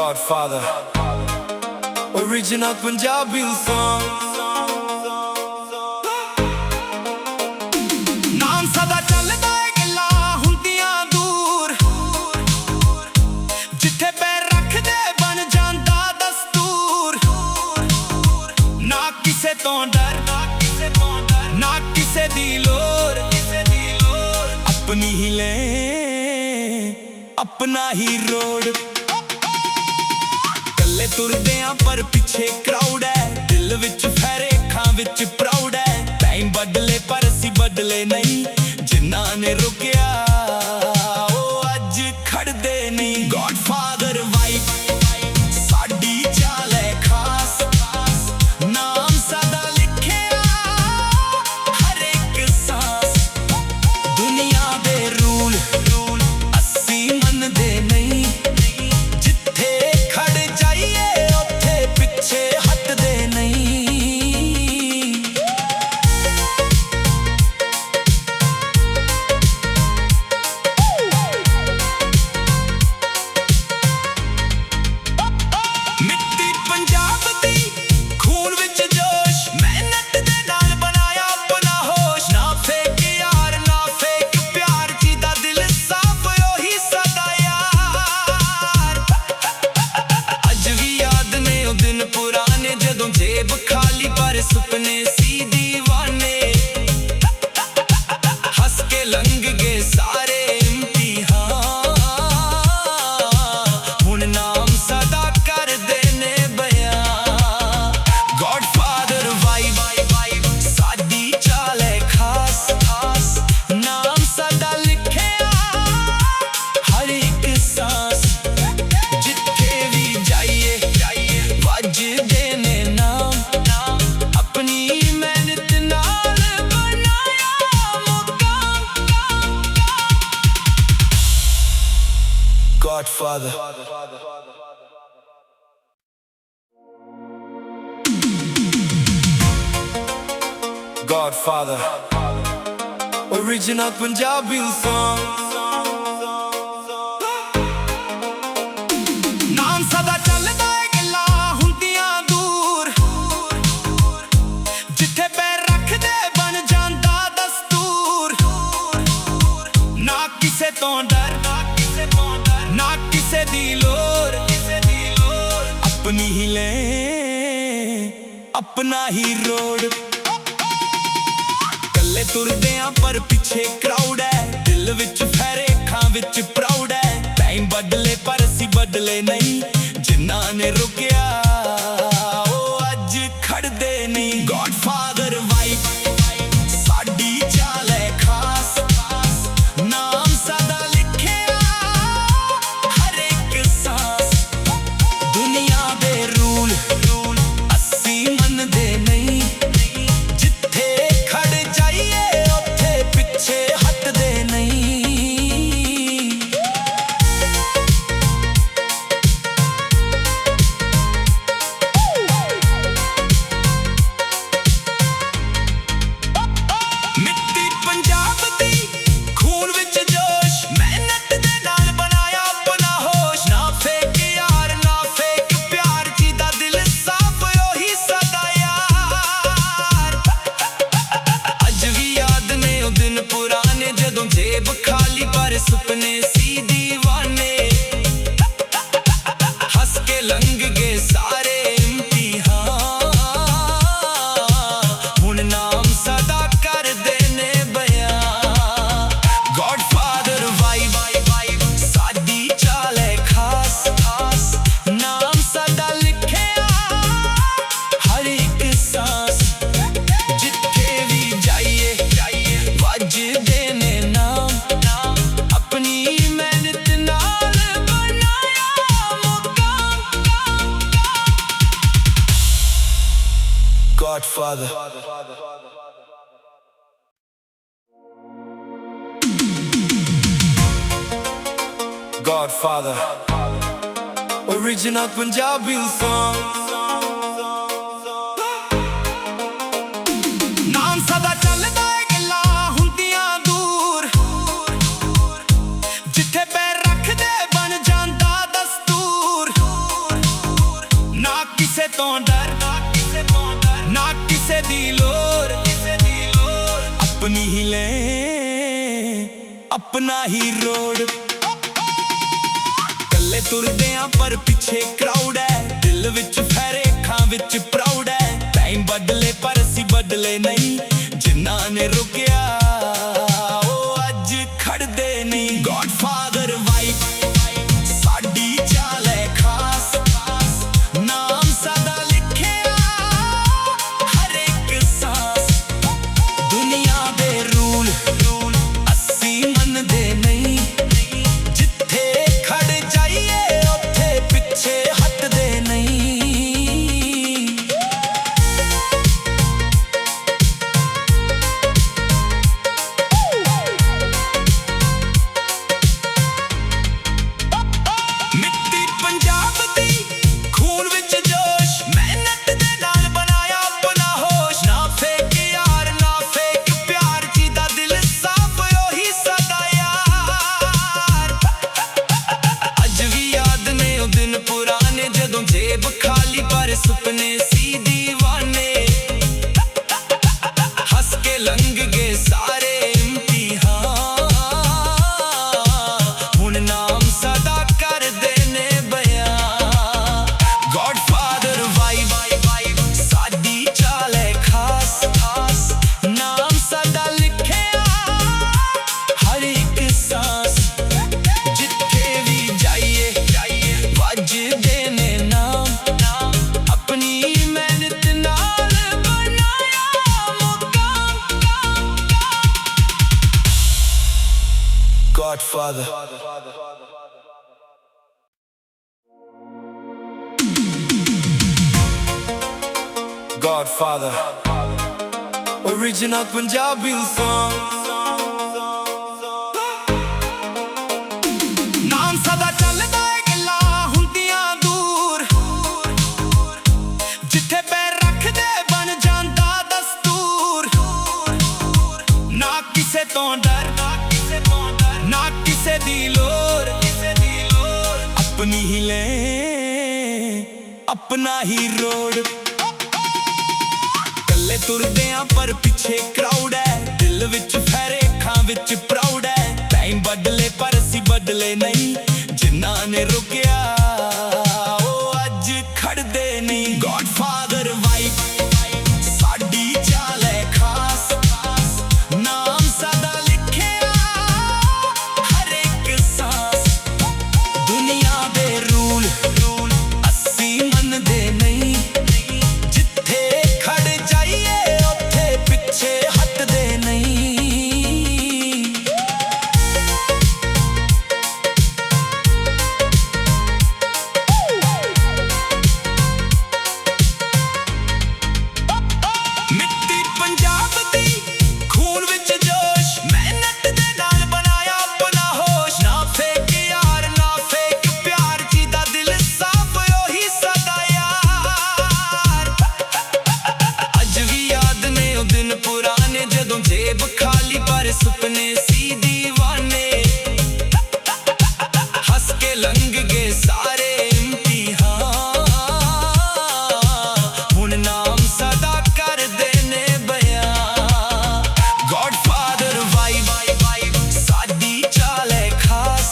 Godfather, original Punjabi song. ਨਾਮ ਸਦਾ ਚੱਲਦਾ ਏ ਗੱਲਾਂ ਹੁੰਦੀਆਂ ਦੂਰ, ਜਿੱਥੇ ਪੈਰ ਰੱਖਦੇ ਬਣ ਜਾਂਦਾ ਦਸਤੂਰ। ਨਾ ਕਿਸੇ ਤੋਂ ਡਰ, ਨਾ ਕਿਸੇ ਦੀ ਲੋੜ, ਆਪਣੀ ਹੀ ਲੈ अपना ही रोड। कल्ले तुरदे आ पर पिछे क्राउड है, दिल विच फैरे अखां विच प्राउड है। टाइम बदले पर असी बदले नहीं, जिन्ना ने रुकिया ओ अज खड़दे नहीं। गॉडफादर वाइब साडी चाल है खास, नाम सदा लिखिया हर एक सांस। दुनिया दे रूल मनदे नहीं, जिथे खड़ जाइए उत्थे पिछे हटदे नहीं। मिट्टी पंजाब दी खून विच जोश, मेहनत दे नाल बनाया अपना होश। ना फेक यार ना फेक प्यार, जीदा दिल साफ ओही सदा यार। अज भी याद ने ओ दिन पुराने, जदों जेब खाली पर सुपने सी दीवाने। हस के लंघ गए सारे इम्तिहान, हुण नाम सदा कर देने बयान। गॉडफादर वाइब साडी चाल है खास, नाम सदा लिखिया हर एक सांस। जिथे भी जाइए वजदे ने नाम, अपनी मेहनत नाल बनाया मुकाम। Godfather, Godfather, original Punjabi song. ਨਾਮ ਸਦਾ ਚੱਲਦਾ ਏ ਗੱਲਾਂ ਹੁੰਦੀਆਂ ਦੂਰ, ਜਿੱਥੇ ਪੈਰ ਰੱਖਦੇ ਬਣ ਜਾਂਦਾ ਦਸਤੂਰ। ਨਾ ਕਿਸੇ ਤੋਂ ਡਰ, ਨਾ ਕਿਸੇ ਦੀ ਲੋੜ, ਆਪਣੀ ਹੀ ਲੈ अपना ही रोड। कल्ले तुरदे आ पर पिछे क्राउड है, दिल विच फैरे अखां विच प्राउड है। टाइम बदले पर असी बदले नहीं, जिन्ना ने रुकिया ओ अज खड़दे नहीं। गॉडफादर वाइब साडी चाल है खास, नाम सदा लिखिया हर एक सांस। दुनिया दे रूल मनदे नहीं, जिथे खड़ जाइए उत्थे पिछे हटदे नहीं। मिट्टी पंजाब दी खून विच जोश, मेहनत दे नाल बनाया अपना होश। ना फेक यार ना फेक प्यार, जीदा दिल साफ ओही सदा यार। अज भी याद ने ओ दिन पुराने, जदों जेब खाली पर सुपने सी दीवाने। हस के लंघ गए सारे इम्तिहान, हुण नाम सदा कर देने बयान। गॉडफादर वाइब साडी चाल है खास, नाम सदा लिखिया हर एक सांस। जिथे भी जाइए वजदे ने नाम, अपनी मेहनत नाल बनाया मुकाम। Godfather, Godfather, original Punjabi song. ਨਾਮ ਸਦਾ ਚੱਲਦਾ ਏ ਗੱਲਾਂ ਹੁੰਦੀਆਂ ਦੂਰ, ਜਿੱਥੇ ਪੈਰ ਰੱਖਦੇ ਬਣ ਜਾਂਦਾ ਦਸਤੂਰ। ਤੋਂ ਡਰ ਨਾ ਕਿਸੇ ਦੀ ਲੋੜ ਆਪਣੀ ਹੀ ਲੈ ਆਪਣਾ ਹੀ ਰੋਡ ਕੱਲੇ ਤੁਰਦੇ ਆਂ ਪਰ ਪਿੱਛੇ ਕਰਾਊਡ ਹੈ ਦਿਲ ਵਿੱਚ ਫੈਰੇ ਅੱਖਾਂ ਵਿੱਚ ਪ੍ਰਾਊਡ ਹੈ ਟਾਈਮ ਬਦਲੇ ਪਰ ਅਸੀਂ ਬਦਲੇ ਨਹੀਂ ਜਿਨ੍ਹਾਂ ਨੇ ਰੁਕਿਆ ਉਹ ਅੱਜ ਖੜਦੇ ਨਹੀਂ ਗॉडफादर ਵਾਈਬ ਸਾਡੀ ਚਾਲ ਹੈ ਖਾਸ ਨਾਮ ਸਦਾ ਲਿਖਿਆ ਹਰ ਇੱਕ ਸਾਂਸ ਦੁਨੀਆ ਦੇ ਰੂਲ ਅਸੀਂ ਮੰਨਦੇ ਨਹੀਂ ਜਿੱਥੇ ਖੜ ਜਾਈਏ ਉੱਥੇ ਪਿੱਛੇ ਹਟਦੇ ਨਹੀਂ ਮਿੱਟੀ ਪੰਜਾਬ ਦੀ ਖੂਨ ਵਿੱਚ ਜੋਸ਼ ਮਿਹਨਤ ਦੇ ਨਾਲ ਬਣਾਇਆ ਆਪਣਾ ਹੋਸ਼ ਨਾ ਫੇਕ ਯਾਰ ਨਾ ਫੇਕ ਪਿਆਰ ਜਿਹਦਾ ਦਿਲ ਸਾਫ਼ ਉਹੀ ਸਦਾ ਯਾਰ ਅੱਜ ਵੀ ਯਾਦ ਨੇ ਉਹ ਦਿਨ ਪੁਰਾਣੇ ਜਦੋਂ ਜੇਬ ਖਾਲੀ ਪਰ ਸੁਪਨੇ ਸੀ ਦੀਵਾਨੇ ਹੱਸ ਕੇ ਲੰਘ ਗਏ ਸਾਰੇ ਇਮਤਿਹਾਨ ਹੁਣ ਨਾਮ ਸਦਾ ਕਰਦੇ ਨੇ ਬਿਆਨ ਗॉडफादर ਵਾਈਬ ਸਾਡੀ ਚਾਲ ਹੈ ਖਾਸ ਨਾਮ ਸਦਾ ਲਿਖਿਆ ਹਰ ਇੱਕ ਸਾਂਸ ਜਿੱਥੇ ਵੀ ਜਾਈਏ ਵੱਜਦੇ ਨੇ ਨਾਮ ਆਪਣੀ ਮਿਹਨਤ ਨਾਲ ਬਣਾਇਆ ਮੁਕਾਮ godfather godfather original Punjabi song ਨਾਮ ਸਦਾ ਚੱਲਦਾ ਏ ਗੱਲਾਂ ਹੁੰਦੀਆਂ ਦੂਰ ਜਿੱਥੇ ਪੈਰ ਰੱਖਦੇ ਬਣ ਜਾਂਦਾ ਦਸਤੂਰ ਨਾ ਕਿਸੇ ਤੋਂ ਡਰ ਨਾ ਕਿਸੇ ਦੀ ਲੋੜ ਆਪਣੀ ਹੀ ਲੈ ਆਪਣਾ ਹੀ ਰੋਡ ਕੱਲੇ ਤੁਰਦੇ ਆਂ ਪਰ ਪਿੱਛੇ ਕਰਾਊਡ ਹੈ ਦਿਲ ਵਿੱਚ ਫੈਰੇ ਅੱਖਾਂ ਵਿੱਚ ਪ੍ਰਾਊਡ ਹੈ ਟਾਈਮ ਬਦਲੇ ਪਰ ਅਸੀਂ ਬਦਲੇ ਨਹੀਂ ਜਿਨ੍ਹਾਂ ਨੇ ਰੁਕਿਆ ਉਹ ਅੱਜ ਖੜਦੇ ਨਹੀਂ ਗॉडफादर ਵਾਈਬ ਸਾਡੀ ਚਾਲ ਹੈ ਖਾਸ ਨਾਮ ਸਦਾ ਲਿਖਿਆ ਹਰ ਇੱਕ ਸਾਂਸ ਦੁਨੀਆ ਦੇ ਰੂਲ ਅਸੀਂ ਮੰਨਦੇ ਨਹੀਂ ਜਿੱਥੇ ਖੜ ਜਾਈਏ ਉੱਥੇ ਪਿੱਛੇ ਹਟਦੇ ਨਹੀਂ ਮਿੱਟੀ ਪੰਜਾਬ ਦੀ ਖੂਨ ਵਿੱਚ ਜੋਸ਼ ਮਿਹਨਤ ਦੇ ਨਾਲ ਬਣਾਇਆ ਆਪਣਾ ਹੋਸ਼ ਨਾ ਫੇਕ ਯਾਰ ਨਾ ਫੇਕ ਪਿਆਰ ਜਿਹਦਾ ਦਿਲ ਸਾਫ਼ ਉਹੀ ਸਦਾ ਯਾਰ ਅੱਜ ਵੀ ਯਾਦ ਨੇ ਉਹ ਦਿਨ ਪੁਰਾਣੇ ਜਦੋਂ ਜੇਬ ਖਾਲੀ ਪਰ ਸੁਪਨੇ ਸੀ ਦੀਵਾਨੇ ਹੱਸ ਕੇ ਲੰਘ ਗਏ ਸਾਰੇ ਇਮਤਿਹਾਨ ਹੁਣ ਨਾਮ ਸਦਾ ਕਰਦੇ ਨੇ ਬਿਆਨ ਗॉडफादर ਵਾਈਬ ਸਾਡੀ ਚਾਲ ਹੈ ਖਾਸ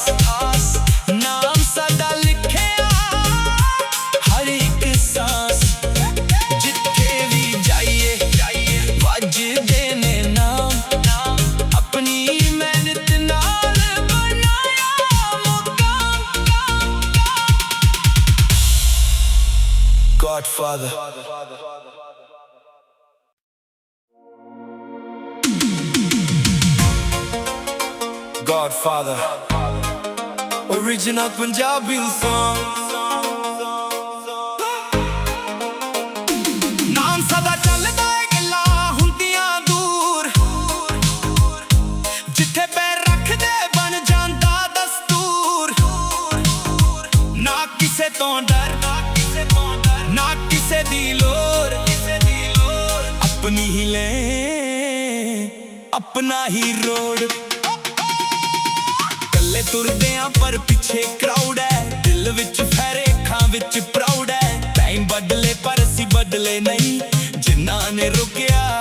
ਨਾਮ ਸਦਾ ਲਿਖਿਆ ਹਰ ਇੱਕ ਸਾਂਸ ਜਿੱਥੇ ਵੀ ਜਾਈਏ ਵੱਜਦੇ ਨੇ ਨਾਮ ਆਪਣੀ ਮਿਹਨਤ ਨਾਲ ਬਣਾਇਆ ਮੁਕਾਮ godfather godfather original Punjabi song ਨਾਮ ਸਦਾ ਚੱਲਦਾ ਏ ਗੱਲਾਂ ਹੁੰਦੀਆਂ ਦੂਰ ਜਿੱਥੇ ਪੈਰ ਰੱਖਦੇ ਬਣ ਜਾਂਦਾ ਦਸਤੂਰ ਨਾ ਕਿਸੇ ਤੋਂ ਡਰ ਨਾ ਕਿਸੇ ਦੀ ਲੋੜ ਆਪਣੀ ਹੀ ਲੈ ਆਪਣਾ ਹੀ ਰੋਡ ਕੱਲੇ ਤੁਰਦੇ ਆਂ ਪਰ ਪਿੱਛੇ ਕਰਾਊਡ ਹੈ ਦਿਲ ਵਿੱਚ ਫੈਰੇ ਅੱਖਾਂ ਵਿੱਚ ਪ੍ਰਾਊਡ ਹੈ ਟਾਈਮ ਬਦਲੇ ਪਰ ਅਸੀਂ ਬਦਲੇ ਨਹੀਂ ਜਿਨ੍ਹਾਂ ਨੇ ਰੁਕਿਆ